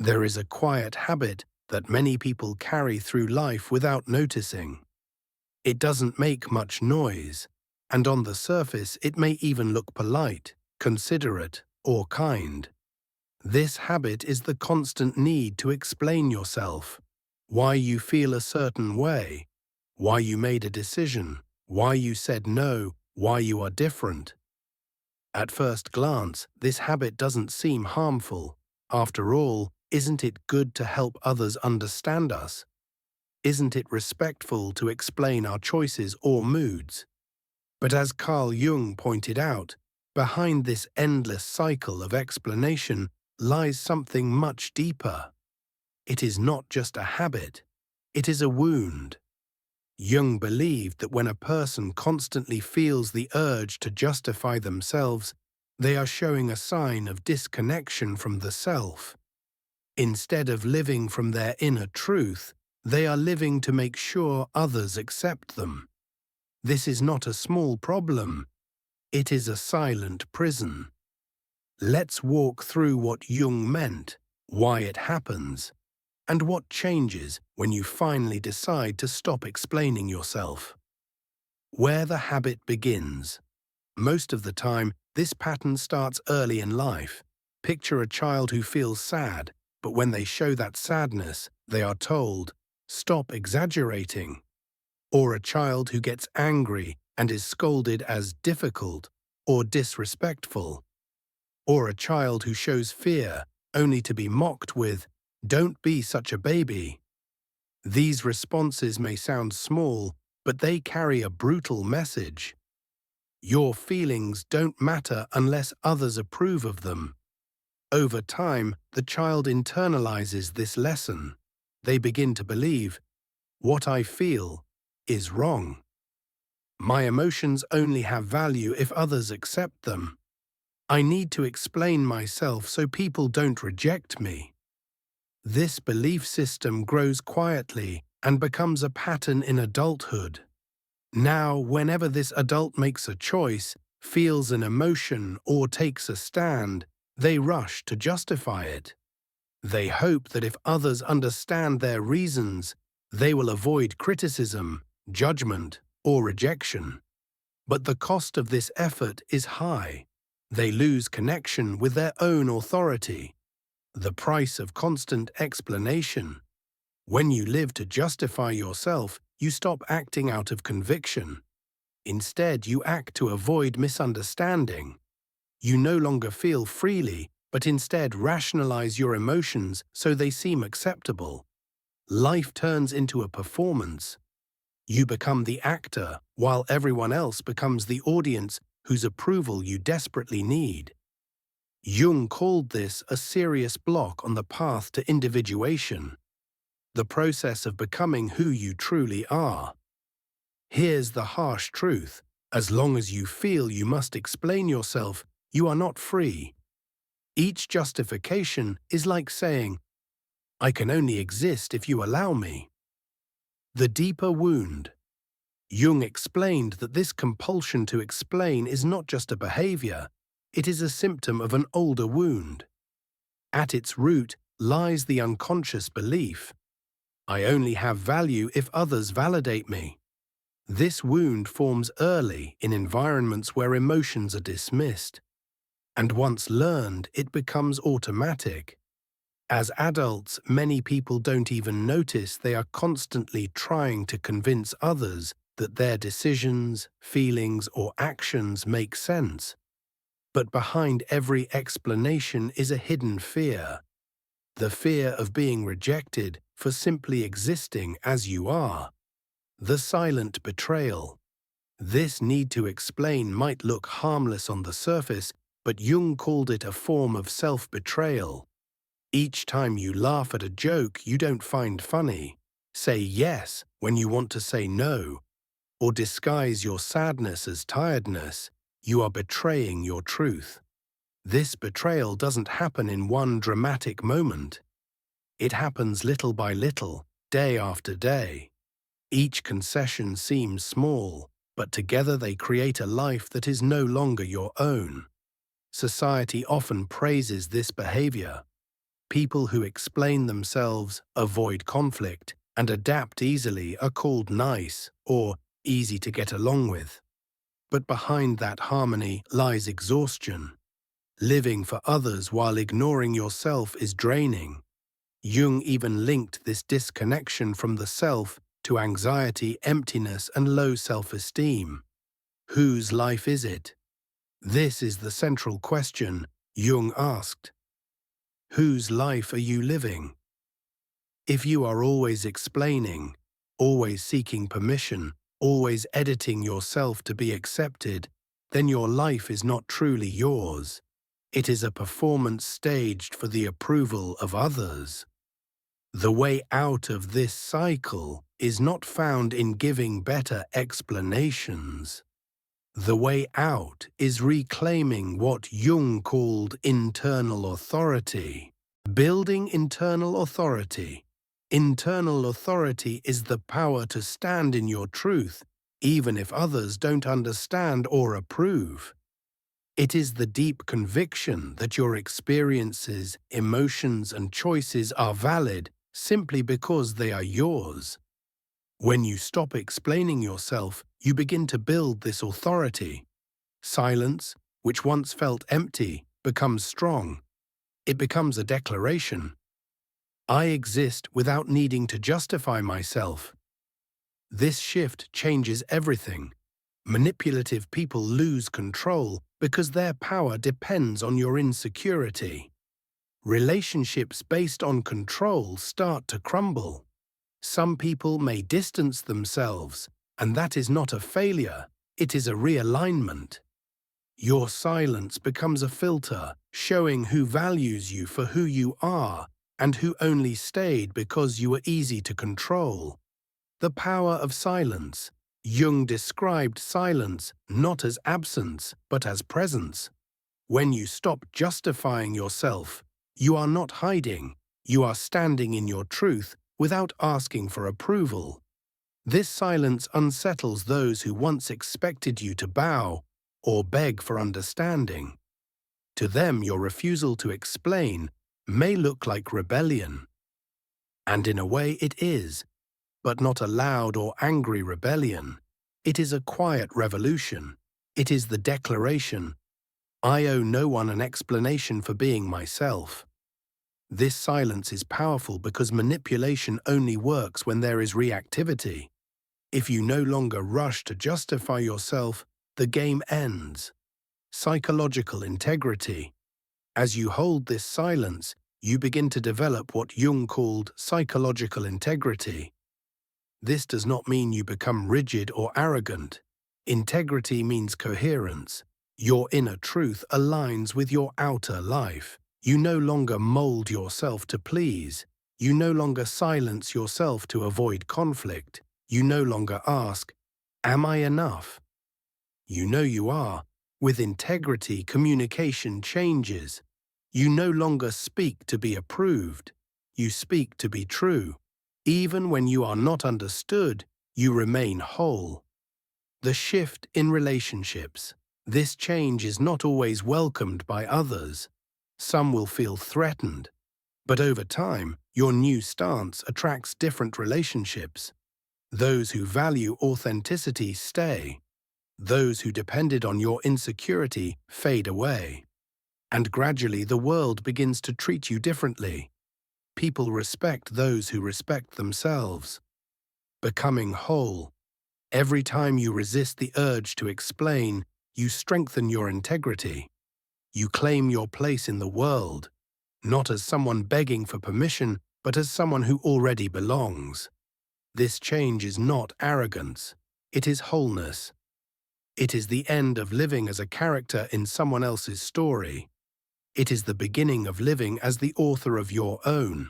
There is a quiet habit that many people carry through life without noticing. It doesn't make much noise, and on the surface it may even look polite, considerate, or kind. This habit is the constant need to explain yourself, why you feel a certain way, why you made a decision, why you said no, why you are different. At first glance, this habit doesn't seem harmful. After all, isn't it good to help others understand us? Isn't it respectful to explain our choices or moods? But as Carl Jung pointed out, behind this endless cycle of explanation lies something much deeper. It is not just a habit, it is a wound. Jung believed that when a person constantly feels the urge to justify themselves, they are showing a sign of disconnection from the self. Instead of living from their inner truth, they are living to make sure others accept them. This is not a small problem. It is a silent prison. Let's walk through what Jung meant, why it happens, and what changes when you finally decide to stop explaining yourself. Where the habit begins. Most of the time, this pattern starts early in life. Picture a child who feels sad, but when they show that sadness, they are told, "Stop exaggerating." Or a child who gets angry and is scolded as difficult or disrespectful. Or a child who shows fear only to be mocked with, "Don't be such a baby." These responses may sound small, but they carry a brutal message. Your feelings don't matter unless others approve of them. Over time, the child internalizes this lesson. They begin to believe, "What I feel is wrong. My emotions only have value if others accept them. I need to explain myself so people don't reject me." This belief system grows quietly and becomes a pattern in adulthood. Now, whenever this adult makes a choice, feels an emotion, or takes a stand, they rush to justify it. They hope that if others understand their reasons, they will avoid criticism, judgment, or rejection. But the cost of this effort is high. They lose connection with their own authority. The price of constant explanation. When you live to justify yourself, you stop acting out of conviction. Instead, you act to avoid misunderstanding. You no longer feel freely, but instead rationalize your emotions so they seem acceptable. Life turns into a performance. You become the actor, while everyone else becomes the audience whose approval you desperately need. Jung called this a serious block on the path to individuation, the process of becoming who you truly are. Here's the harsh truth: as long as you feel you must explain yourself, you are not free. Each justification is like saying, "I can only exist if you allow me." The deeper wound. Jung explained that this compulsion to explain is not just a behavior, it is a symptom of an older wound. At its root lies the unconscious belief, "I only have value if others validate me." This wound forms early in environments where emotions are dismissed, and once learned, it becomes automatic. As adults, many people don't even notice they are constantly trying to convince others that their decisions, feelings, or actions make sense. But behind every explanation is a hidden fear. The fear of being rejected for simply existing as you are. The silent betrayal. This need to explain might look harmless on the surface, but Jung called it a form of self-betrayal. Each time you laugh at a joke you don't find funny, say yes when you want to say no, or disguise your sadness as tiredness, you are betraying your truth. This betrayal doesn't happen in one dramatic moment. It happens little by little, day after day. Each concession seems small, but together they create a life that is no longer your own. Society often praises this behavior. People who explain themselves, avoid conflict, and adapt easily are called nice or easy to get along with. But behind that harmony lies exhaustion. Living for others while ignoring yourself is draining. Jung even linked this disconnection from the self to anxiety, emptiness, and low self-esteem. Whose life is it? This is the central question Jung asked. Whose life are you living? If you are always explaining, always seeking permission, always editing yourself to be accepted, then your life is not truly yours. It is a performance staged for the approval of others. The way out of this cycle is not found in giving better explanations. The way out is reclaiming what Jung called internal authority. Building internal authority. Internal authority is the power to stand in your truth, even if others don't understand or approve. It is the deep conviction that your experiences, emotions, and choices are valid simply because they are yours. When you stop explaining yourself, you begin to build this authority. Silence, which once felt empty, becomes strong. It becomes a declaration. I exist without needing to justify myself. This shift changes everything. Manipulative people lose control because their power depends on your insecurity. Relationships based on control start to crumble. Some people may distance themselves, and that is not a failure, it is a realignment. Your silence becomes a filter, showing who values you for who you are and who only stayed because you were easy to control. The power of silence. Jung described silence not as absence, but as presence. When you stop justifying yourself, you are not hiding, you are standing in your truth without asking for approval. This silence unsettles those who once expected you to bow or beg for understanding. To them, your refusal to explain may look like rebellion. And in a way it is, but not a loud or angry rebellion. It is a quiet revolution. It is the declaration, I owe no one an explanation for being myself. This silence is powerful because manipulation only works when there is reactivity. If you no longer rush to justify yourself, the game ends. Psychological integrity. As you hold this silence, you begin to develop what Jung called psychological integrity. This does not mean you become rigid or arrogant. Integrity means coherence. Your inner truth aligns with your outer life. You no longer mold yourself to please. You no longer silence yourself to avoid conflict. You no longer ask, am I enough? You know you are. With integrity, communication changes. You no longer speak to be approved. You speak to be true. Even when you are not understood, you remain whole. The shift in relationships. This change is not always welcomed by others. Some will feel threatened. But over time, your new stance attracts different relationships. Those who value authenticity stay. Those who depended on your insecurity fade away. And gradually the world begins to treat you differently. People respect those who respect themselves. Becoming whole. Every time you resist the urge to explain, you strengthen your integrity. You claim your place in the world, not as someone begging for permission, but as someone who already belongs. This change is not arrogance. It is wholeness. It is the end of living as a character in someone else's story. It is the beginning of living as the author of your own,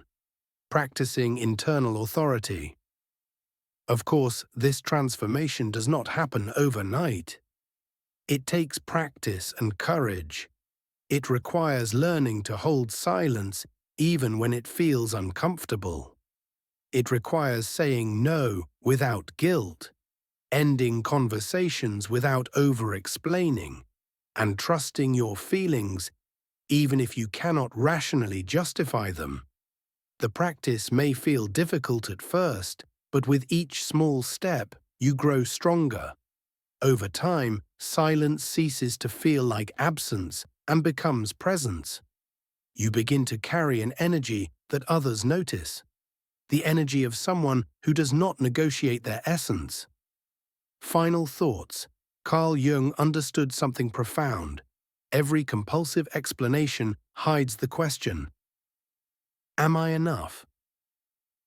practicing internal authority. Of course, this transformation does not happen overnight. It takes practice and courage. It requires learning to hold silence even when it feels uncomfortable. It requires saying no without guilt, ending conversations without over-explaining, and trusting your feelings even if you cannot rationally justify them. The practice may feel difficult at first, but with each small step, you grow stronger. Over time, silence ceases to feel like absence and becomes presence. You begin to carry an energy that others notice, the energy of someone who does not negotiate their essence. Final thoughts. Carl Jung understood something profound. Every compulsive explanation hides the question, am I enough?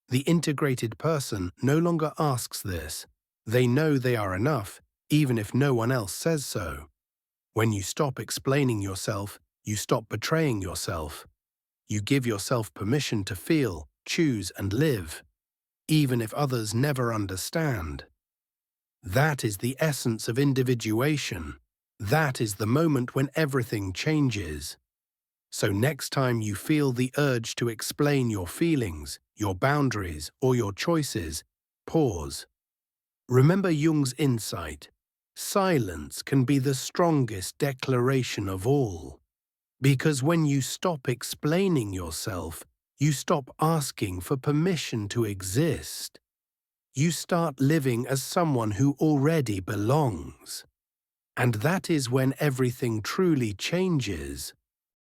The integrated person no longer asks this. They know they are enough, even if no one else says so. When you stop explaining yourself, you stop betraying yourself. You give yourself permission to feel, choose, and live, even if others never understand. That is the essence of individuation. That is the moment when everything changes. So next time you feel the urge to explain your feelings, your boundaries, or your choices, pause. Remember Jung's insight. Silence can be the strongest declaration of all. Because when you stop explaining yourself, you stop asking for permission to exist. You start living as someone who already belongs. And that is when everything truly changes.